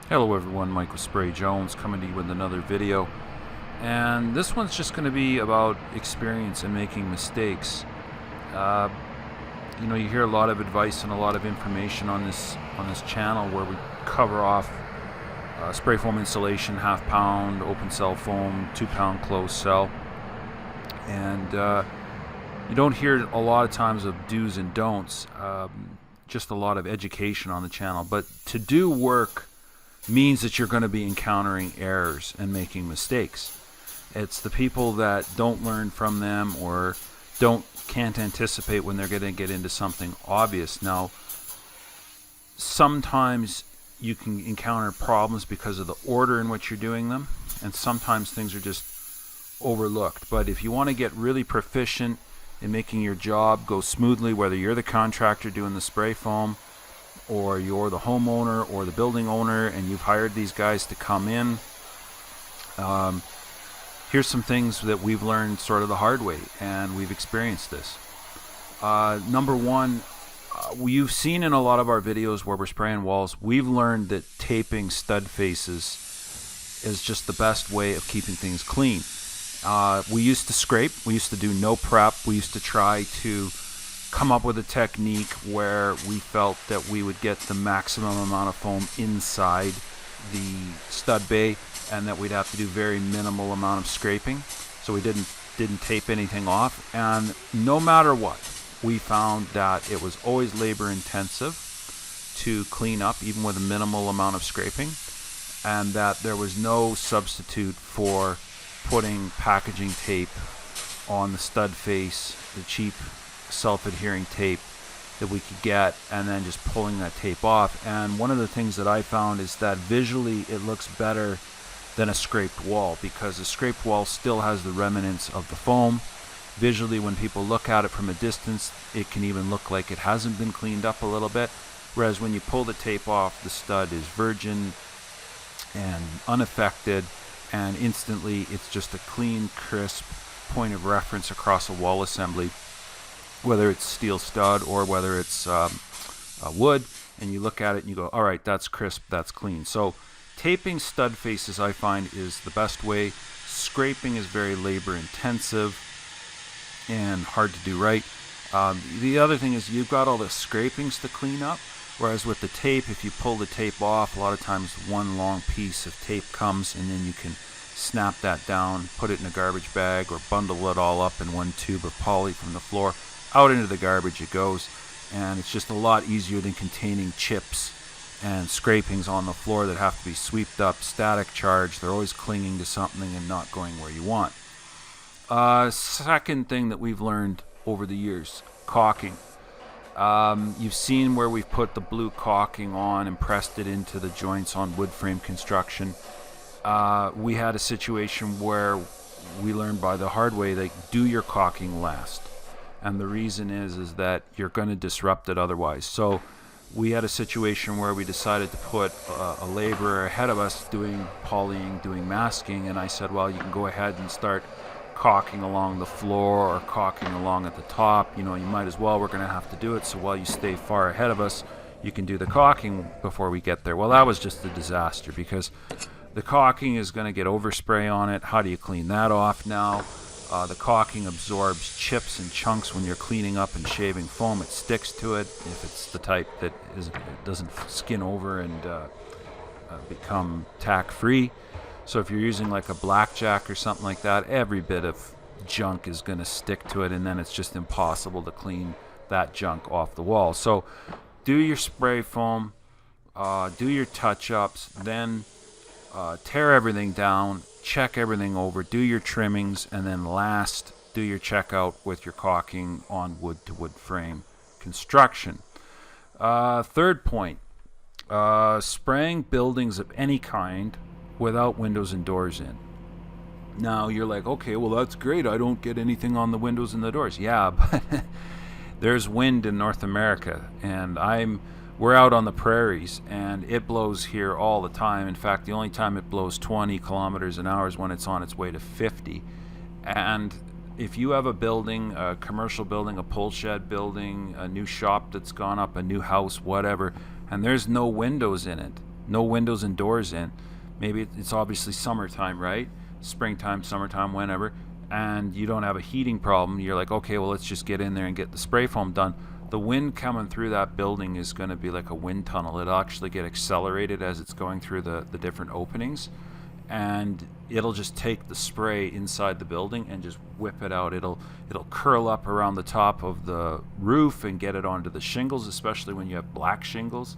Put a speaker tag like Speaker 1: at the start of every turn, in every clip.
Speaker 1: Hello everyone, Michael Spray Jones coming to you with another video, and this one's just going to be about experience and making mistakes. uh, you hear a lot of advice and a lot of information on this channel where we cover off spray foam insulation, half pound open cell foam, 2-pound closed cell, and you don't hear a lot of times of do's and don'ts, just a lot of education on the channel. But to do work means that you're going to be encountering errors and making mistakes. It's the people that don't learn from them or can't anticipate when they're going to get into something obvious. Now, sometimes you can encounter problems because of the order in which you're doing them, and sometimes things are just overlooked. But if you want to get really proficient in making your job go smoothly, whether you're the contractor doing the spray foam, or you're the homeowner or the building owner and you've hired these guys to come in, here's some things that we've learned sort of the hard way, and we've experienced this. Number one, you've seen in a lot of our videos where we're spraying walls, we've learned that taping stud faces is just the best way of keeping things clean. We used to scrape, we used to do no prep, we used to try to come up with a technique where we felt that we would get the maximum amount of foam inside the stud bay, and that we'd have to do very minimal amount of scraping, so we didn't tape anything off. And no matter what, we found that it was always labor intensive to clean up, even with a minimal amount of scraping, and that there was no substitute for putting packaging tape on the stud face, the cheap self-adhering tape that we could get, and then just pulling that tape off. And one of the things that I found is that visually it looks better than a scraped wall, because a scraped wall still has the remnants of the foam. Visually, when people look at it from a distance, it can even look like it hasn't been cleaned up a little bit, whereas when you pull the tape off, the stud is virgin and unaffected, and instantly it's just a clean, crisp point of reference across a wall assembly, whether it's steel stud or whether it's wood, and you look at it and you go, all right, that's crisp, that's clean. So taping stud faces, I find, is the best way. Scraping is very labor intensive and hard to do right. The other thing is you've got all the scrapings to clean up, whereas with the tape, if you pull the tape off, a lot of times one long piece of tape comes, and then you can snap that down, put it in a garbage bag, or bundle it all up in one tube of poly from the floor. Out into the garbage it goes, and it's just a lot easier than containing chips and scrapings on the floor that have to be swept up, static charge. They're always clinging to something and not going where you want. Second thing that we've learned over the years, caulking. You've seen where we've put the blue caulking on and pressed it into the joints on wood frame construction. We had a situation where we learned by the hard way, like, do your caulking last. And the reason is that you're going to disrupt it otherwise. So we had a situation where we decided to put a laborer ahead of us doing polying, doing masking, and I said, well, you can go ahead and start caulking along the floor or caulking along at the top. You might as well, we're going to have to do it, so while you stay far ahead of us, you can do the caulking before we get there. Well, that was just a disaster, because the caulking is going to get overspray on it. How do you clean that off now? The caulking absorbs chips and chunks when you're cleaning up and shaving foam. It sticks to it if it's the type that doesn't skin over and become tack free. So if you're using like a blackjack or something like that, every bit of junk is going to stick to it, and then it's just impossible to clean that junk off the wall. So do your spray foam, do your touch-ups, then tear everything down, check everything over, do your trimmings, and then last, do your checkout with your caulking on wood-to-wood frame construction. Third point, spraying buildings of any kind without windows and doors in. Now you're like, okay, well, that's great, I don't get anything on the windows and the doors. Yeah, but there's wind in North America, and we're out on the prairies, and it blows here all the time. In fact, the only time it blows 20 kilometers an hour is when it's on its way to 50. And if you have a building, a commercial building, a pole shed building, a new shop that's gone up, a new house, whatever, and there's no windows in it, no windows and doors in. Maybe it's obviously summertime, right? Springtime, summertime, whenever, and you don't have a heating problem. You're like, okay, well, let's just get in there and get the spray foam done. The wind coming through that building is going to be like a wind tunnel. It'll actually get accelerated as it's going through the different openings, and it'll just take the spray inside the building and just whip it out. It'll curl up around the top of the roof and get it onto the shingles, especially when you have black shingles.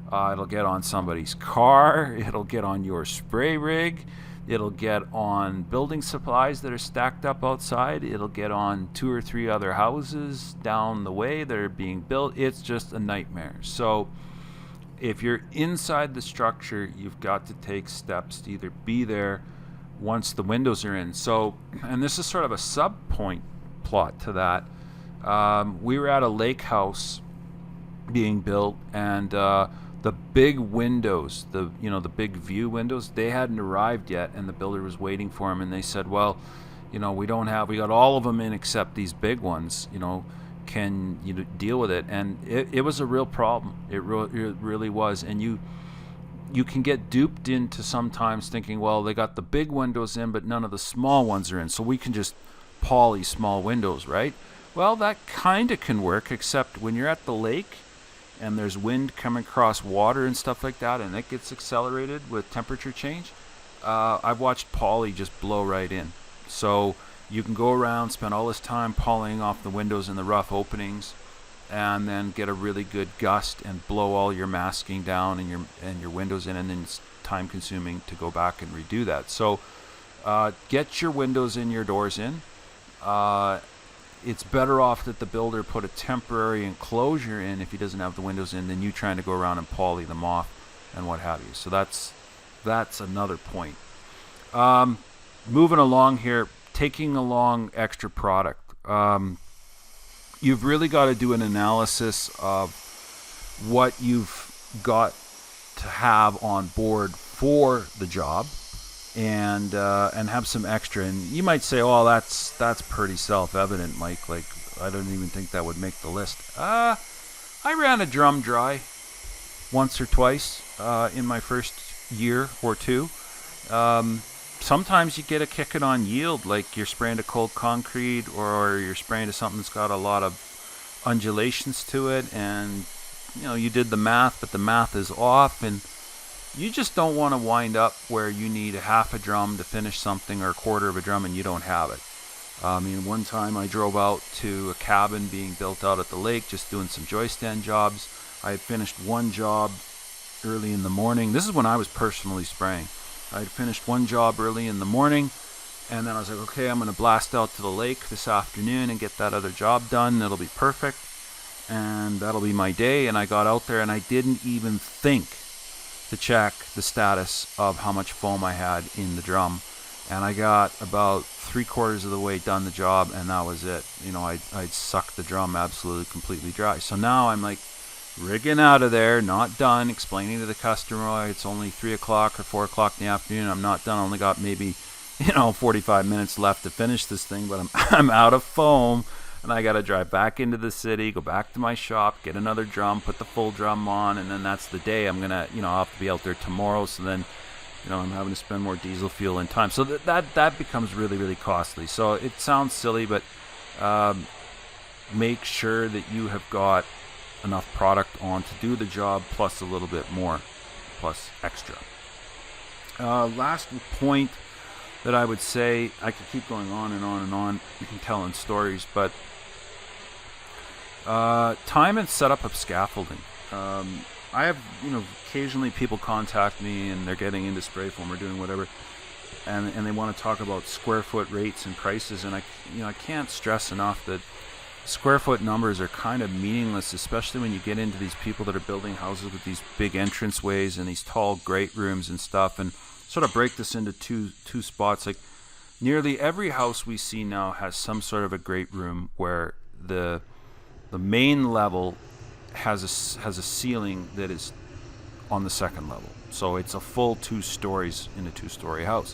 Speaker 1: It'll get on somebody's car. It'll get on your spray rig. It'll get on building supplies that are stacked up outside. It'll get on 2 or 3 other houses down the way that are being built. It's just a nightmare. So if you're inside the structure, you've got to take steps to either be there once the windows are in. So, and this is sort of a sub-point plot to that. We were at a lake house being built, and the big windows, the big view windows, they hadn't arrived yet, and the builder was waiting for them, and they said, well, we got all of them in except these big ones, can you deal with it? And it was a real problem. It really was. And you can get duped into sometimes thinking, well, they got the big windows in, but none of the small ones are in, so we can just poly small windows, right? Well, that kind of can work, except when you're at the lake and there's wind coming across water and stuff like that, and it gets accelerated with temperature change, I've watched poly just blow right in. So you can go around, spend all this time polying off the windows in the rough openings, and then get a really good gust and blow all your masking down and your windows in, and then it's time consuming to go back and redo that. So get your windows in, your doors in. It's better off that the builder put a temporary enclosure in if he doesn't have the windows in than you trying to go around and poly them off and what have you. So that's another point. Moving along here, taking along extra product. You've really got to do an analysis of what you've got to have on board for the job, and have some extra. And you might say, oh, that's pretty self-evident, Mike. Like, I don't even think that would make the list. I ran a drum dry once or twice in my first year or two. Sometimes you get a kicking on yield, like you're spraying to cold concrete, or you're spraying to something that's got a lot of undulations to it, and you did the math, but the math is off, and you just don't want to wind up where you need a half a drum to finish something, or a quarter of a drum, and you don't have it. One time I drove out to a cabin being built out at the lake, just doing some joist stand jobs. I had finished one job early in the morning. This is when I was personally spraying. I had finished one job early in the morning, and then I was like, okay, I'm going to blast out to the lake this afternoon and get that other job done. It'll be perfect, and that'll be my day. And I got out there, and I didn't even think to check the status of how much foam I had in the drum. And I got about 3/4 of the way done the job, and that was it. I'd sucked the drum absolutely completely dry. So now I'm like rigging out of there, not done, explaining to the customer, oh, it's only 3 o'clock or 4 o'clock in the afternoon. I'm not done. I only got maybe 45 minutes left to finish this thing, but I'm out of foam. And I got to drive back into the city, go back to my shop, get another drum, put the full drum on, and then that's the day. I'm going to, I'll have to be out there tomorrow, so then, I'm having to spend more diesel fuel and time. So that becomes really, really costly. So it sounds silly, but make sure that you have got enough product on to do the job, plus a little bit more, plus extra. Last point that I would say, I could keep going on and on and on, telling stories, but time and setup of scaffolding. I have, occasionally people contact me and they're getting into spray foam or doing whatever, and they want to talk about square foot rates and prices, and I can't stress enough that square foot numbers are kind of meaningless, especially when you get into these people that are building houses with these big entranceways and these tall great rooms and stuff. And sort of break this into two spots. Like, nearly every house we see now has some sort of a great room where the main level has a ceiling that is on the second level. So it's a full 2 stories in a 2-story house.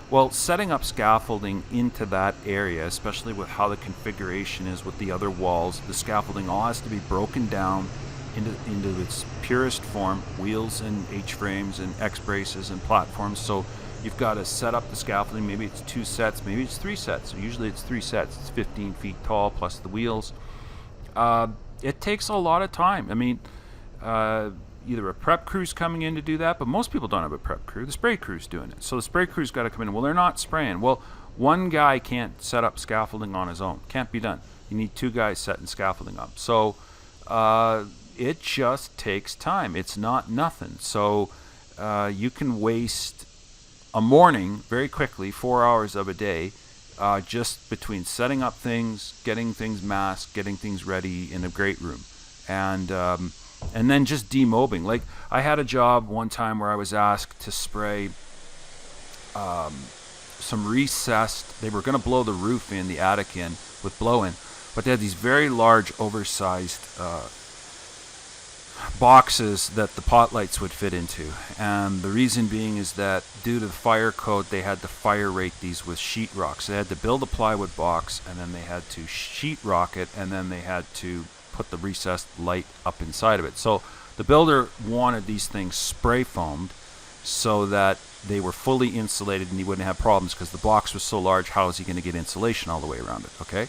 Speaker 1: Well, setting up scaffolding into that area, especially with how the configuration is with the other walls, the scaffolding all has to be broken down into its purest form, wheels and H-frames and X-braces and platforms. So you've got to set up the scaffolding. Maybe it's 2 sets, maybe it's 3 sets. So usually it's 3 sets. It's 15 feet tall plus the wheels. It takes a lot of time. I mean, either a prep crew's coming in to do that, but most people don't have a prep crew. The spray crew's doing it. So the spray crew's got to come in. Well, they're not spraying. Well, one guy can't set up scaffolding on his own. Can't be done. You need 2 guys setting scaffolding up. So it just takes time. It's not nothing. So you can waste a morning very quickly, 4 hours of a day, just between setting up things, getting things masked, getting things ready in a grate room, and then just demobbing. Like, I had a job one time where I was asked to spray some recessed. They were going to blow the roof in, the attic in, with blow-in, but they had these very large, oversized boxes that the pot lights would fit into. And the reason being is that due to the fire code, they had to fire rate these with sheetrock. So they had to build a plywood box, and then they had to sheetrock it, and then they had to put the recessed light up inside of it. So the builder wanted these things spray foamed so that they were fully insulated and he wouldn't have problems, because the box was so large. How is he going to get insulation all the way around it? Okay,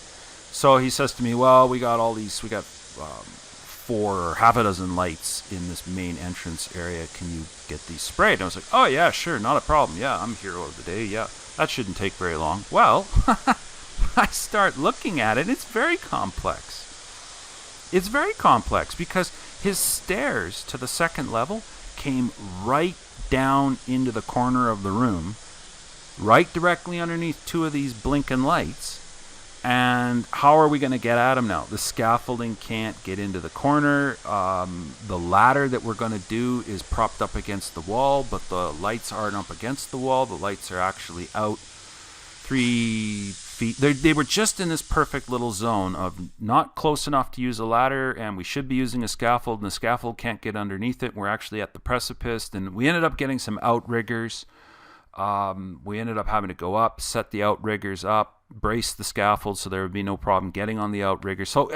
Speaker 1: so he says to me, well, we got 4 or half a dozen lights in this main entrance area. Can you get these sprayed? And I was like, oh yeah, sure, not a problem. Yeah, I'm hero of the day. Yeah, that shouldn't take very long. Well, I start looking at it. It's very complex. It's very complex because his stairs to the second level came right down into the corner of the room, right directly underneath 2 of these blinking lights. And how are we going to get at them now? The scaffolding can't get into the corner. The ladder that we're going to do is propped up against the wall, but the lights aren't up against the wall. The lights are actually out 3 feet. They were just in this perfect little zone of not close enough to use a ladder, and we should be using a scaffold, and the scaffold can't get underneath it. We're actually at the precipice, and we ended up getting some outriggers. We ended up having to go up, set the outriggers up, brace the scaffold so there would be no problem getting on the outrigger. So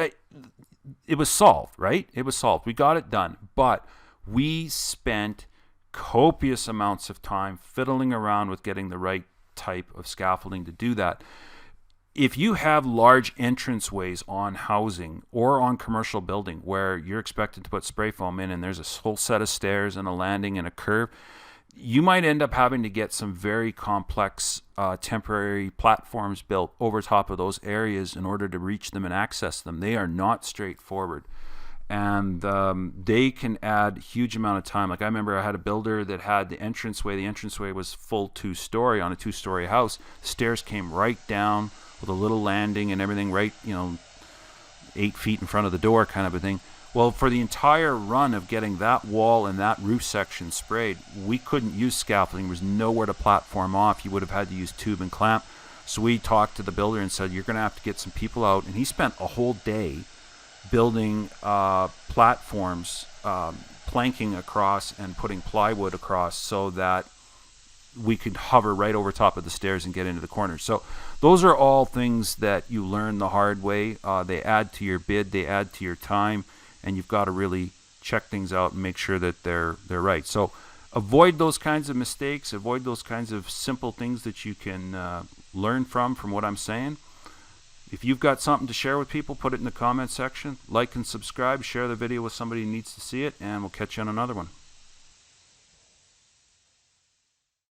Speaker 1: it was solved, right? It was solved. We got it done. But we spent copious amounts of time fiddling around with getting the right type of scaffolding to do that. If you have large entranceways on housing or on commercial building where you're expected to put spray foam in and there's a whole set of stairs and a landing and a curve, you might end up having to get some very complex temporary platforms built over top of those areas in order to reach them and access them. They are not straightforward, and they can add huge amount of time. Like, I remember I had a builder that had the entranceway. The entranceway was full 2-story on a 2-story house. The stairs came right down with a little landing and everything, right, 8 feet in front of the door kind of a thing. Well, for the entire run of getting that wall and that roof section sprayed, we couldn't use scaffolding. There was nowhere to platform off. You would have had to use tube and clamp. So we talked to the builder and said, you're going to have to get some people out. And he spent a whole day building platforms, planking across and putting plywood across so that we could hover right over top of the stairs and get into the corners. So those are all things that you learn the hard way. They add to your bid. They add to your time. And you've got to really check things out and make sure that they're right. So avoid those kinds of mistakes. Avoid those kinds of simple things that you can learn from what I'm saying. If you've got something to share with people, put it in the comment section. Like and subscribe. Share the video with somebody who needs to see it. And we'll catch you on another one.